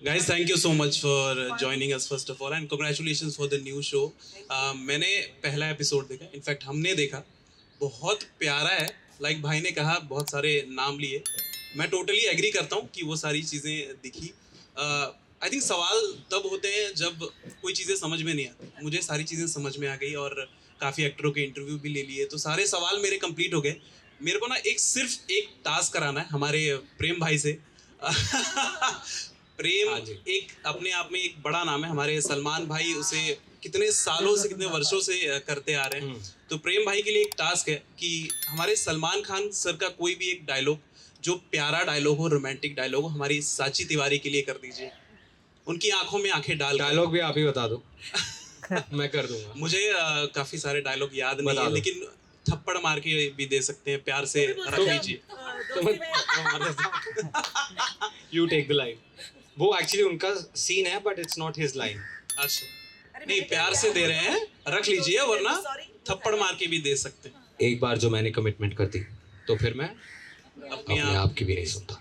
Guys, thank you so much for joining us first of all and congratulations for the new show. मैंने पहला episode देखा, in fact हमने देखा, बहुत प्यारा है. लाइक भाई ने कहा, बहुत सारे नाम लिए. मैं टोटली एग्री करता हूँ कि वो सारी चीज़ें दिखी. आई थिंक सवाल तब होते हैं जब कोई चीज़ें समझ में नहीं आती. मुझे सारी चीज़ें समझ में आ गई और काफ़ी एक्टरों के इंटरव्यू भी ले लिए, तो सारे सवाल मेरे कंप्लीट हो गए. मेरे को ना सिर्फ एक टास्क कराना है हमारे प्रेम भाई से. प्रेम हाँ जी। एक अपने आप में एक बड़ा नाम है. हमारे सलमान भाई उसे कितने सालों से, कितने वर्षों से करते आ रहे हैं. तो प्रेम भाई के लिए एक टास्क है कि हमारे सलमान खान सर का कोई भी एक डायलॉग, जो प्यारा डायलॉग हो, रोमांटिक डायलॉग हो, हमारी साची तिवारी के लिए कर दीजिए. उनकी आंखों में आंखें डाल. डायलॉग भी आप ही बता दो. मैं कर दूंगा. मुझे काफी सारे डायलॉग याद नहीं बता है, दो. लेकिन थप्पड़ मार के भी दे सकते हैं, प्यार से रख लीजिए. You take the line. वो एक्चुअली उनका सीन है but it's not his line. अच्छा, नहीं प्यार से दे रहे हैं, रख लीजिए, वरना थप्पड़ मार के भी दे सकते हैं. एक बार जो मैंने कमिटमेंट कर दी तो फिर मैं अपने अपने आप आप की भी नहीं सुनता.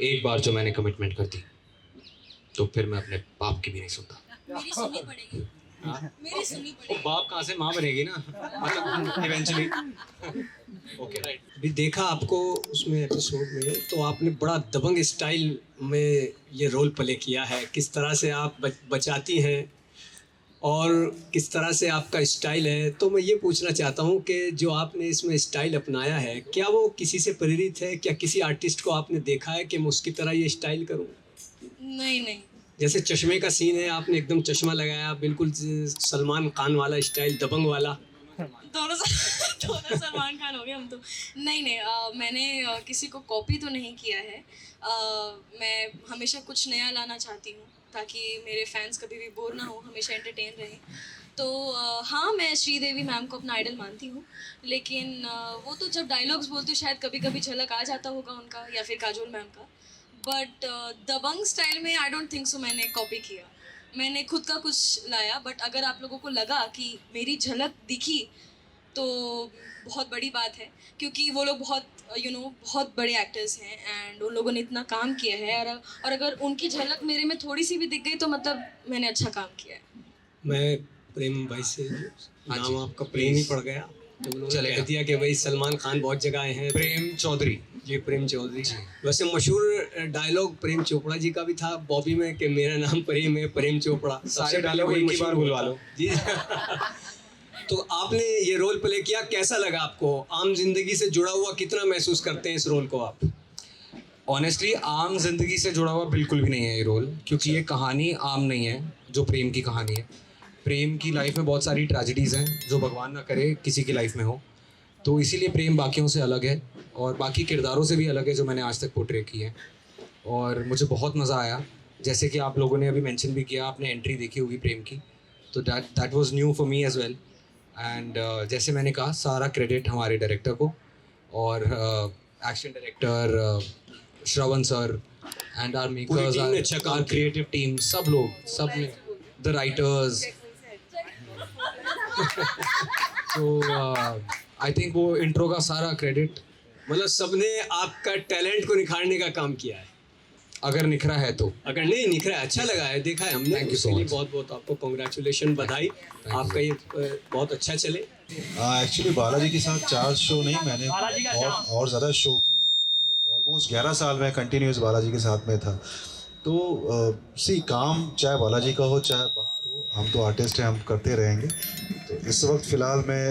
एक बार जो मैंने कमिटमेंट कर दी तो फिर मैं अपने बाप की भी नहीं सुनता. मेरी सुननी पड़ेगी. मेरी सुननी वो पड़ेगी. बाप कहाँ से माँ बनेगी ना, मतलब इवेंचुअली. Okay right. अभी देखा आपको उसमें एपिसोड में, तो आपने बड़ा दबंग स्टाइल में ये रोल प्ले किया है. किस तरह से आप बचाती हैं और किस तरह से आपका स्टाइल है. तो मैं ये पूछना चाहता हूँ कि जो आपने इसमें स्टाइल अपनाया है, क्या वो किसी से प्रेरित है? क्या किसी आर्टिस्ट को आपने देखा है कि मैं उसकी तरह ये स्टाइल करूँ? नहीं नहीं. जैसे चश्मे का सीन है, आपने एकदम चश्मा लगाया, बिल्कुल सलमान खान वाला स्टाइल, दबंग वाला. दोनों सलमान खान हो गए हम तो. नहीं नहीं, मैंने किसी को कॉपी तो नहीं किया है. मैं हमेशा कुछ नया लाना चाहती हूँ ताकि मेरे फैंस कभी भी बोर ना हो, हमेशा एंटरटेन रहें. तो हाँ, मैं श्रीदेवी मैम को अपना आइडल मानती हूँ, लेकिन वो तो जब डायलॉग्स बोलते शायद कभी कभी झलक आ जाता होगा उनका, या फिर काजोल मैम का. बट दबंग स्टाइल में आई डोंट थिंक सो मैंने कॉपी किया. मैंने खुद का कुछ लाया. बट अगर आप लोगों को लगा कि मेरी झलक दिखी तो बहुत बड़ी बात है, क्योंकि वो लोग बहुत बहुत बड़े एक्टर्स हैं एंड उन लोगों ने इतना काम किया है. और अगर उनकी झलक मेरे में थोड़ी सी भी दिख गई तो मतलब मैंने अच्छा काम किया है. मैं प्रेम भाई से, हाँ नाम जी, आपका प्रेम ही पड़ गया, तो उन्होंने चलेगा. कह दिया कि भाई सलमान खान बहुत जगह आए हैं. प्रेम चौधरी. जी, प्रेम चौधरी. वैसे मशहूर डायलॉग प्रेम चोपड़ा जी का भी था बॉबी में कि मेरा नाम प्रेम है, प्रेम चोपड़ा. सारे डायलॉग एक ही बार बुलवा लो. जी. तो आपने ये रोल प्ले किया, कैसा लगा आपको? आम जिंदगी से जुड़ा हुआ कितना महसूस करते हैं इस रोल को आप? ऑनेस्टली आम जिंदगी से जुड़ा हुआ बिल्कुल भी नहीं है ये रोल, क्योंकि ये कहानी आम नहीं है जो प्रेम की कहानी है. प्रेम की लाइफ में बहुत सारी ट्रेजेडीज़ हैं जो भगवान ना करे किसी की लाइफ में हो. तो इसीलिए प्रेम बाकियों से अलग है और बाकी किरदारों से भी अलग है जो मैंने आज तक पोर्ट्रे की है. और मुझे बहुत मज़ा आया. जैसे कि आप लोगों ने अभी मेंशन भी किया, आपने एंट्री देखी होगी प्रेम की, तो that was new for me as well. And जैसे मैंने कहा, सारा क्रेडिट हमारे डायरेक्टर को और action director Shravan sir and our makers, team ने अच्छा काम आवर किया. क्रिएटिव टीम, सब लोग, सब ने, द राइटर्स. तो आई थिंक वो इंट्रो का सारा क्रेडिट, मतलब सबने आपका टैलेंट को निखारने का काम किया है. अगर निखरा है तो. अगर नहीं निखरा है, अच्छा लगा है, देखा है हमने. Thank you so उसके लिए much. बहुत बहुत आपको कॉन्ग्रेचुलेशन, बधाई. you. आपका ये बहुत अच्छा चले. एक्चुअली बालाजी के साथ 4 शो नहीं, मैंने और ज़्यादा शो किए हैं, क्योंकि ऑलमोस्ट 11 साल मैं कंटिन्यूस बालाजी के साथ में था. तो सी काम चाहे बालाजी का हो चाहे बाहर हो, हम तो आर्टिस्ट हैं, हम करते रहेंगे. तो इस वक्त फ़िलहाल मैं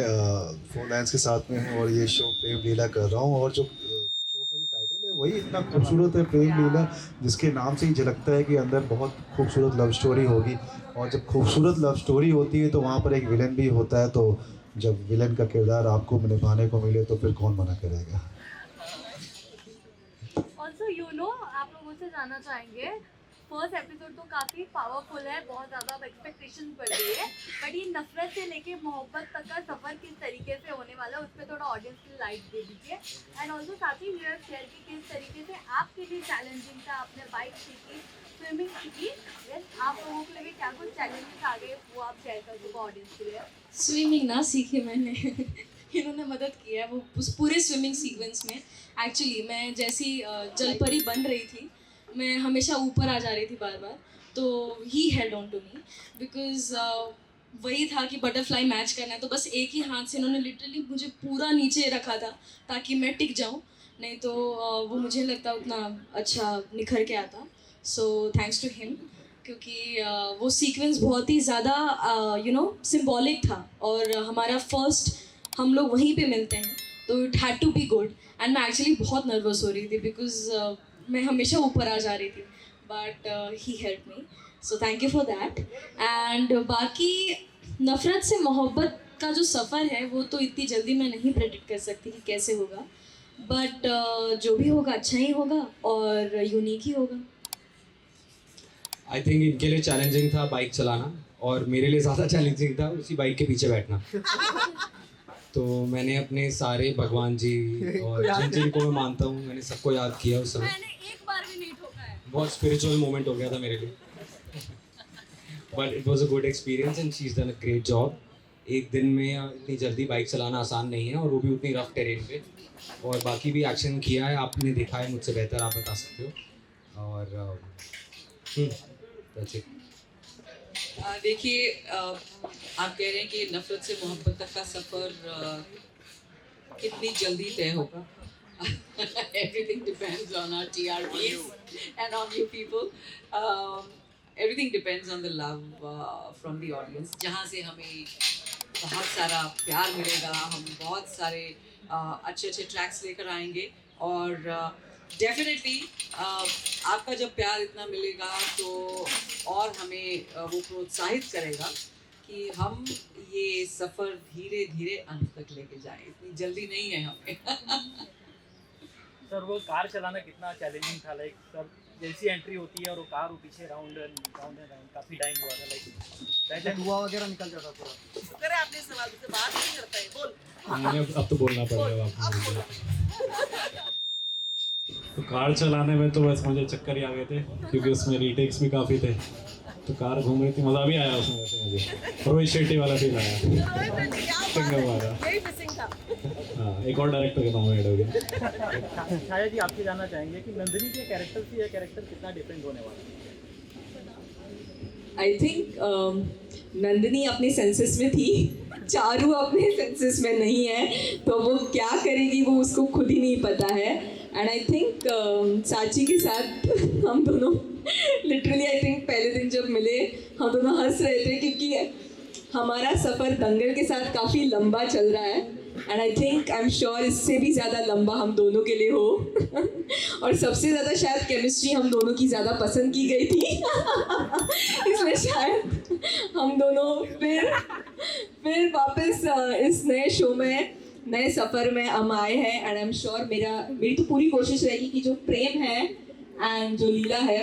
4 लाइन्स के साथ में हूँ और ये शो प्रेम लीला कर रहा हूँ. और जो शो का जो टाइटल है वही इतना खूबसूरत है, प्रेम लीला, जिसके नाम से ही झलकता है कि अंदर बहुत खूबसूरत लव स्टोरी होगी. और जब खूबसूरत लव स्टोरी होती है तो वहाँ पर एक विलन भी होता है. तो जब विलन का किरदार आपको निभाने को मिले तो फिर कौन मना करेगा. ऑल्सो आप लोगों से जानना चाहेंगे, फर्स्ट एपिसोड तो काफ़ी पावरफुल है, बहुत ज़्यादा एक्सपेक्टेशन बढ़ गई है, बट ये नफरत से लेके मोहब्बत तक का सफ़र किस तरीके से होने वाला है उस पर थोड़ा ऑडियंस की लाइट दे दीजिए. एंड ऑल्सो साथ ही शेयर की किस तरीके से आपके लिए चैलेंजिंग था, आपने बाइक सीखी, स्विमिंग सीखी. यस, आप लोगों के लिए क्या कुछ चैलेंजेस आ गए वो आप शेयर कर सको ऑडियंस के लिए. स्विमिंग ना सीखी मैंने. इन्होंने मदद की है वो उस पूरे स्विमिंग सीक्वेंस में. एक्चुअली मैं जैसी जलपरी बन रही थी, मैं हमेशा ऊपर आ जा रही थी बार बार, तो he held on to me because वही था कि बटरफ्लाई मैच करना है, तो बस एक ही हाथ से इन्होंने लिटरली मुझे पूरा नीचे रखा था ताकि मैं टिक जाऊँ, नहीं तो वो मुझे लगता उतना अच्छा निखर के आता। सो थैंक्स टू हिम, क्योंकि वो सीक्वेंस बहुत ही ज़्यादा सिंबॉलिक था और हमारा फर्स्ट हम लोग वहीं पे मिलते हैं, तो it had to be good. And मैं एक्चुअली बहुत नर्वस हो रही थी बिकॉज मैं हमेशा ऊपर आ जा रही थी, but he help me, so thank you for that. And बाकी नफ़रत से मोहब्बत का जो सफ़र है वो तो इतनी जल्दी मैं नहीं प्रेडिक्ट कर सकती कि कैसे होगा, बट जो भी होगा अच्छा ही होगा और यूनिक ही होगा। आई थिंक इनके लिए चैलेंजिंग था बाइक चलाना, और मेरे लिए ज़्यादा चैलेंजिंग था उसी बाइक के पीछे बैठना। तो मैंने अपने सारे भगवान जी और जिन जिनको मैं मानता हूँ, मैंने सबको याद किया उस समय। मैंने एक बार भी नहीं ठोका है। बहुत स्पिरिचुअल मोमेंट हो गया था मेरे लिए, but it was a good experience and she is done a great job. एक दिन में इतनी जल्दी बाइक चलाना आसान नहीं है, और वो भी उतनी रफ टेरेन पे। और बाकी भी एक्शन किया है, आपने देखा है, मुझसे बेहतर आप बता सकते हो। और that's it. देखिए, आप कह रहे हैं कि नफ़रत से मोहब्बत तक का सफ़र कितनी जल्दी तय होगा। Everything depends on our TRPs and on you people. Everything depends on the love from the audience. जहाँ से हमें बहुत सारा प्यार मिलेगा, हम बहुत सारे अच्छे अच्छे ट्रैक्स लेकर आएंगे, और डेफिनेटली आपका जब प्यार इतना मिलेगा तो और हमें वो प्रोत्साहित करेगा कि हम ये सफ़र धीरे धीरे अंत तक लेके जाएं। इतनी जल्दी नहीं है हमें। सर वो कार चलाना कितना चैलेंजिंग था, लाइक सर जैसी एंट्री होती है और वो कार वो पीछे राउंड एंड काफ़ी टाइम हुआ था, लाइक धुआं वगैरह निकल जाता पूरा। शुक्र है आपने सवाल से बात नहीं करता है, बोल। मैंने अब तो बोलना पड़ेगा आपको। तो कार चलाने में तो बस मुझे चक्कर ही आ गए थे, क्योंकि उसमें रीटेक्स भी काफ़ी थे, तो कार घूम रही थी, मज़ा भी आया उसमें। वैसे मुझे रोहित शेट्टी वाला फील आया, सिंगम वाला। यही मिसिंग था। हाँ, एक और डायरेक्टर के नाम ऐड हो गया। छाया जी, आपसे जानना चाहेंगे कि नंदिनी के कैरेक्टर से यह कैरेक्टर कितना डिफरेंट होने वाला है? आई थिंक नंदिनी अपने सेंसेस में थी, चारू अपने सेंसेस में नहीं है, तो वो क्या करेगी वो उसको खुद ही नहीं पता है। एंड आई थिंक साची के साथ हम दोनों लिटरली आई थिंक पहले दिन जब मिले हम दोनों हंस रहे थे, क्योंकि हमारा सफ़र दंगल के साथ काफ़ी लंबा चल रहा है, and I think I am sure इससे भी ज़्यादा लंबा हम दोनों के लिए हो। और सबसे ज़्यादा शायद केमिस्ट्री हम दोनों की ज़्यादा पसंद की गई थी। इसलिए शायद हम दोनों फिर वापस इस नए शो में, नए सफ़र में हम आए हैं। एंड आई एम श्योर मेरी तो पूरी कोशिश रहेगी कि जो प्रेम है एंड जो लीला है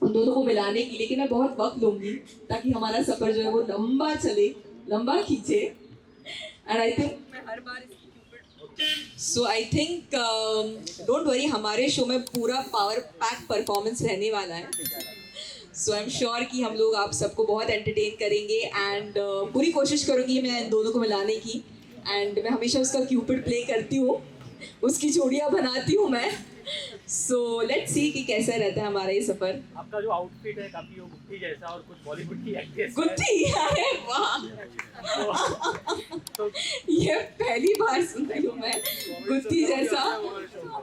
उन दोनों को मिलाने की, लेकिन मैं बहुत वक्त लूँगी ताकि हमारा सफ़र जो है वो लंबा चले, लंबा खींचे। And I think so I think don't worry, हमारे शो में पूरा पावर पैक परफॉर्मेंस रहने वाला है। सो आई एम श्योर कि हम लोग आप सबको बहुत एंटरटेन करेंगे, एंड पूरी कोशिश करूँगी मैं इन दोनों को मिलाने की। एंड मैं हमेशा उसका क्यूपिड प्ले करती हूँ, उसकी जोड़ियाँ बनाती हूँ मैं। सो लेट्स सी कि कैसा रहता है हमारा ये सफ़र। आपका जो आउटफिट है काफ़ी वो गुत्थी जैसा, और कुछ बॉलीवुड की एक्ट्रेस गुत्थी है, वाह। तो ये पहली बार सुन रही हूँ मैं गुत्थी जैसा,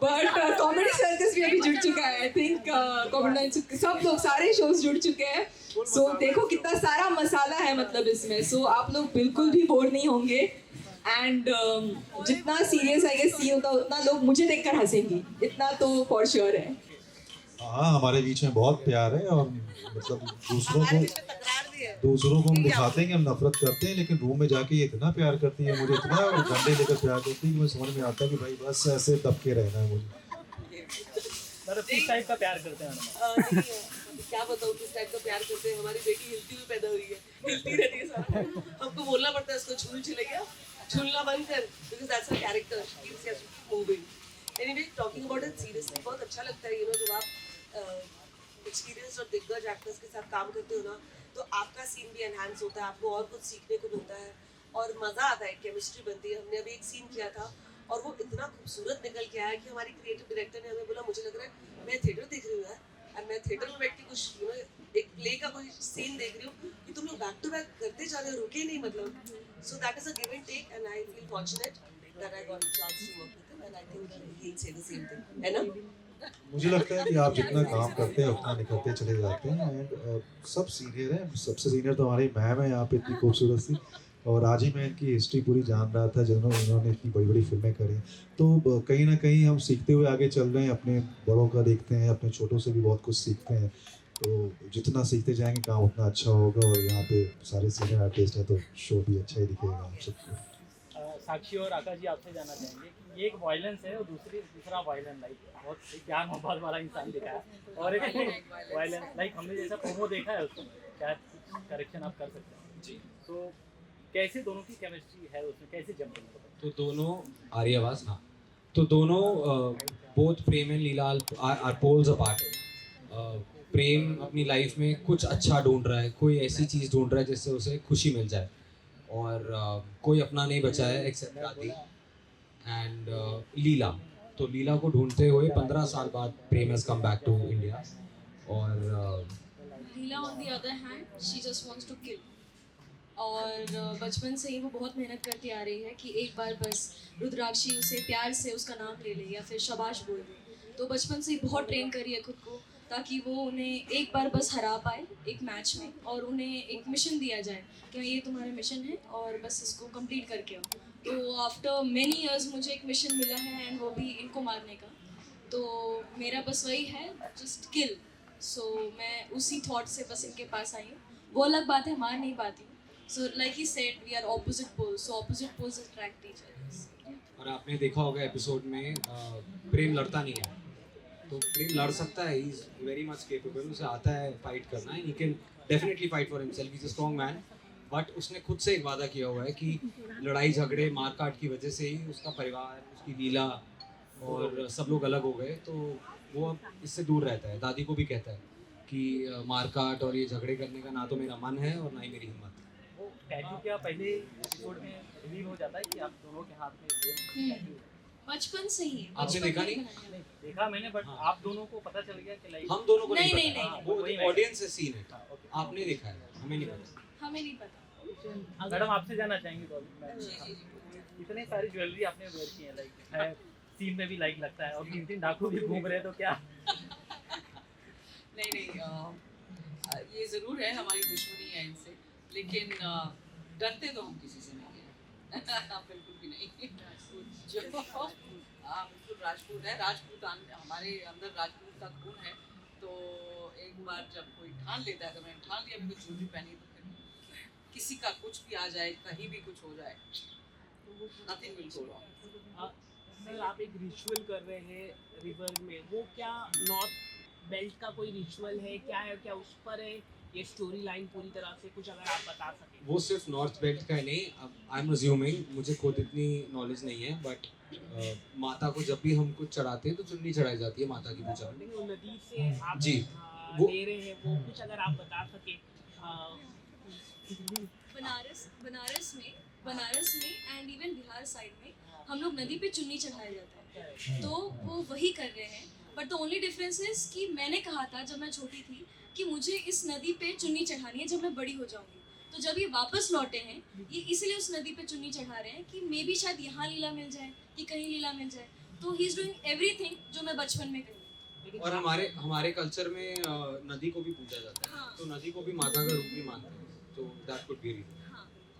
बट कॉमेडी सर्कस भी अभी जुड़ चुका है। आई थिंक कॉमेडी सब लोग, सारे शोज जुड़ चुके हैं। सो देखो कितना सारा मसाला है मतलब इसमें। सो आप लोग बिल्कुल भी बोर नहीं होंगे, एंड जितना सीरियस आई गेस सीन होता उतना लोग मुझे देखकर हंसेंगे, इतना तो फॉर श्योर है। हाँ, हमारे बीच में बहुत प्यार है, और मतलब दूसरों को हम दिखाते हैं कि हम नफरत करते हैं, लेकिन रूम में जाके ये इतना प्यार करती है, मुझे इतना डंडे लेकर प्यार करती है कि मुझे समझ में आता है कि भाई बस ऐसे दबके रहना है मुझे। मतलब किस टाइप का प्यार करते हैं? क्या बताऊँ किस टाइप का प्यार करते हैं। हमारी बेटी हिलती हुई पैदा हुई है, हिलती रहती है सारा टाइम। हमको बोलना पड़ता है इसको छूल छिलैया, छूलना बंद कर, because that's her character, she is just moving. Anyway, talking about it seriously बहुत अच्छा लगता है, जब आप एक्सपीरियंस और दिग्गज एक्टर्स के साथ काम करते हो ना, तो आपका सीन भी एनहांस होता है, आपको और कुछ सीखने को मिलता है और मज़ा आता है, केमिस्ट्री बनती है। हमने अभी एक सीन किया था और वो इतना खूबसूरत निकल के आया कि हमारी क्रिएटिव डायरेक्टर ने हमें बोला, मुझे लग रहा है मैं थिएटर देख रही हूँ यार, और मैं थिएटर में बैठ के कुछ एक प्ले का कोई सीन देख रही हूँ कि तुम लोग बैक टू बैक करते जा रहे हो, रुके नहीं मतलब. So that is a give and take and I feel fortunate that I got a chance to work with him and I think he will say the same thing, है ना. मुझे लगता है कि आप जितना काम करते हैं उतना निकलते चले जाते हैं. एंड सब सीनियर हैं, सबसे सीनियर तो हमारी मैम है यहाँ पे, इतनी खूबसूरत सी. और आज ही मैं इनकी हिस्ट्री पूरी जान रहा था, जिन्होंने इन्होंने इतनी बड़ी बड़ी फिल्में करी. तो कहीं ना कहीं हम सीखते हुए आगे चल रहे हैं, अपने बड़ों का देखते हैं, अपने छोटों से भी बहुत कुछ सीखते हैं. तो जितना सीखते जाएंगे काम उतना अच्छा होगा. और यहाँ पे सारे सीनियर आर्टिस्ट हैं तो शो भी अच्छा ही दिखेगा आप सबको. साक्षी और आकाश जी आपसे जानना चाहेंगे कि ये एक वायलेंस है और दूसरा वायलेंस, लाइक बहुत प्यार मोहब्बत वाला इंसान दिखा है, और एक वायलेंस लाइक हमने जैसा प्रोमो देखा है उसको, शायद करेक्शन आप कर सकते हैं जी. तो कैसे दोनों की केमिस्ट्री है उसमें, कैसे जम रही है? तो दोनों आ रही आवाज़, हाँ. तो दोनों both Prem and Leela are poles apart. Prem अपनी लाइफ में कुछ अच्छा ढूंढ रहा है, कोई ऐसी चीज़ ढूंढ रहा है जिससे उसे खुशी मिल जाए. और कोई अपना नहीं बचा है एक्सेप्ट आदि एंड लीला. तो लीला को ढूंढते हुए 15 साल बाद Prem has come back to India. और Leela on the other hand she just wants to kill. और बचपन से ही वो बहुत मेहनत करती आ रही है कि एक बार बस रुद्राक्षी उसे प्यार से उसका नाम ले ले या फिर शाबाश बोल दे. तो बचपन से ही बहुत ट्रेन करी है खुद को ताकि वो उन्हें एक बार बस हरा पाए एक मैच में, और उन्हें एक मिशन दिया जाए कि ये तुम्हारा मिशन है और बस इसको कंप्लीट करके आओ. तो आफ्टर मेनी इयर्स मुझे एक मिशन मिला है एंड वो भी इनको मारने का. तो मेरा बस वही है, जस्ट किल. सो मैं उसी थॉट से बस इनके पास आई हूँ. वो अलग बात है, मार नहीं पाती हूँ. So like he said we are opposite poles, so opposite poles attract each other. और आपने देखा होगा एपिसोड में प्रेम लड़ता नहीं है. तो प्रेम लड़ सकता है, he is very much capable, उसे आता है फाइट करना है. He can definitely fight for himself, he is a strong man. But उसने खुद से एक वादा किया हुआ है कि लड़ाई झगड़े मारकाट की वजह से ही उसका परिवार, उसकी लीला और सब लोग अलग हो गए. तो वो अब इससे दूर रहता है. दादी को भी कहता है कि मारकाट और ये झगड़े करने का ना तो मेरा मन है और ना ही मेरी हिम्मत. वो टैटू क्या पहले एपिसोड में रिवील हो जाता है कि आप दोनों के हाथ में सेम टैटू? बचपन से ही. आपने देखा नहीं? देखा मैंने, बट हाँ. आप दोनों को पता चल गया कि लाइक हम दोनों को नहीं, नहीं नहीं, पता. नहीं, वो ऑडियंस से सीन है. ओके. आपने देखा है, हमें नहीं पता. हमें नहीं पता. मैडम आपसे जानना चाहेंगे तो इतने सारी ज्वेलरी आपने वेयर की है, लाइक सीन में भी लाइक लगता है, और 3 डाकू भी घूम रहे हैं, तो क्या? नहीं, ये ज़रूर है, हमारी दुश्मनी है इनसे, लेकिन डरते तो हम किसी से नहीं हैं. बिल्कुल भी नहीं. जो हाँ बिल्कुल राजपूत है, हमारे अंदर राजपूत का खून है. तो एक बार जब कोई ठान लेता है, तो मैंने ठान लिया, कुछ ज्वेलरी पहनी, तो फिर किसी का कुछ भी आ जाए, कहीं भी कुछ हो जाए, nothing will go wrong. Sir आप एक रिचुअल कर रहे हैं रिवर में, वो क्या नॉर्थ बेल्ट का कोई रिचुअल है, क्या है, क्या उस पर है ये स्टोरी लाइन पूरी तरह से, कुछ अगर आप बता सकें? वो सिर्फ नॉर्थ बेल्ट का ही नहीं, आई एम अज्यूमिंग, मुझे खुद इतनी नॉलेज नहीं है, बट माता को जब भी हम कुछ चढ़ाते हैं तो चुन्नी चढ़ाई जाती है माता की पूजा में. वो नदी से आप जी, वो ले रहे हैं, वो कुछ अगर आप बता सके. बनारस में एंड इवन बिहार साइड में हम लोग नदी पे चुन्नी चढ़ाया जाता है. तो वो वही कर रहे हैं. But the only difference is कि मैंने कहा था जब मैं छोटी थी कि मुझे इस नदी पे चुन्नी चढ़ानी है जब मैं बड़ी हो जाऊंगी. तो जब ये वापस लौटे हैं, ये इसलिए उस नदी पे चुन्नी चढ़ा रहे हैं कि मे बी शायद यहाँ लीला मिल जाए कि कहीं लीला मिल जाए. तो ही इज डूइंग एवरीथिंग जो मैं बचपन में करी. और हमारे कल्चर में नदी को भी पूजा जाता है. हाँ. तो नदी को भी माता का रूप भी मानते हैं. तो that could be reason.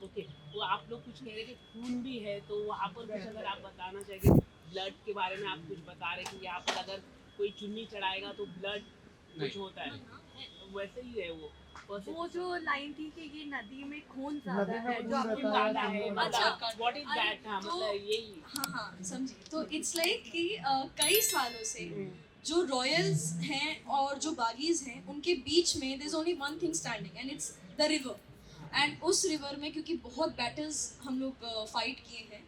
Okay, वो आप लोग कुछ कह रहे थे खून भी है, तो वहाँ पर कुछ अगर आप बताना चाहेंगे, ब्लड के बारे में आप कुछ बता रहे कि यहाँ पर अगर कोई चुन्नी चढ़ाएगा तो ब्लड कुछ होता है, वैसे ही है वो जो लाइन थी कि ये नदी में खून ज्यादा है, जो आपने ज्यादा है, अच्छा, व्हाट इज दैट? हाँ, मतलब यही. हाँ समझी. तो इट्स लाइक कि कई सालों से जो रॉयल्स हैं और जो बागीज हैं उनके बीच में there is only one thing standing and it's the river. And उस रिवर में क्योंकि बहुत बैटल्स हम लोग फाइट किए हैं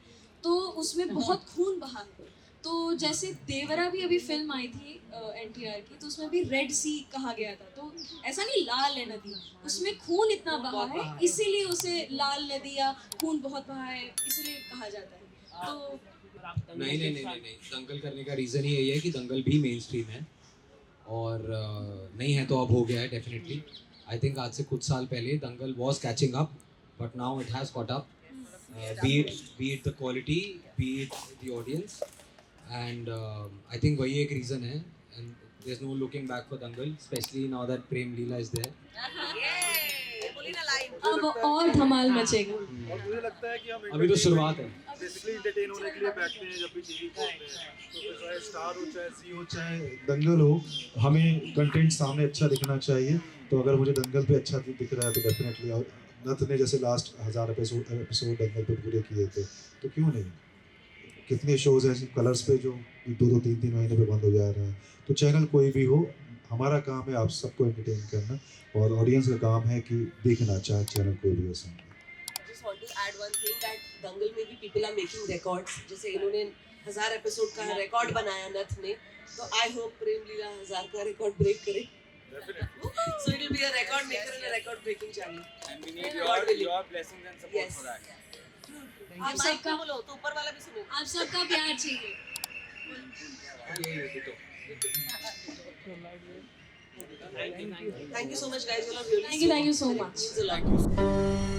तो उसमें बहुत खून बहा है. तो जैसे देवरा भी अभी फिल्म आई थी NTR की, तो उसमें भी रेड सी कहा गया था. तो ऐसा नहीं लाल है नदी, उसमें खून इतना बहा है इसीलिए उसे लाल नदी या खून बहुत बहा है इसीलिए कहा जाता है. तो नहीं, दंगल करने का रीज़न ही यही है कि दंगल भी मेन स्ट्रीम है और नहीं है तो अब हो गया है डेफिनेटली. आई थिंक आज से कुछ साल पहले Dangal was catching up, but now it has caught up. be it the quality, be it the audience, and I think वही एक reason है, and there's no looking back for Dangal, especially now that Prem Leela is there. अब और धमाल मचेगा. और मुझे लगता है कि हम अभी तो शुरुआत है. बेसिकली एंटरटेन होने के लिए बैठते हैं जब भी टीवी खोलते हैं, तो चाहे स्टार हो, चाहे सी हो, चाहे दंगल हो, हमें कंटेंट सामने अच्छा दिखना चाहिए. तो अगर मुझे दंगल पे अच्छा दिख रहा है तो डेफिनेटली, और नथ ने जैसे लास्ट 1000 एपिसोड दंगल पे पूरे किए थे, तो क्यों नहीं. कितने शोज हैं कलर्स पे जो 2-2, 3-3 महीने पे बंद हो जा रहे हैं. तो चैनल कोई भी हो, हमारा काम है आप सबको एंटरटेन करना, और ऑडियंस का काम है कि देखना, चाहे चैनल कोई भी हो. just want to add one thing that दंगल में भी people are making records. जैसे इन्होंने 1000 एपिसोड का रिकॉर्ड बनाया नथ ने, तो I hope प्रेम लीला 1000 का रिकॉर्ड ब्रेक करे. So it will be a record maker and a record breaking channel. And we need God willing. your blessings and support Yes. for that. आप सबका सबका बोलो तो ऊपर वाला भी सुनो. आप सबका प्यार चाहिए. Thank you so much guys. You are really Thank you so much. means a lot.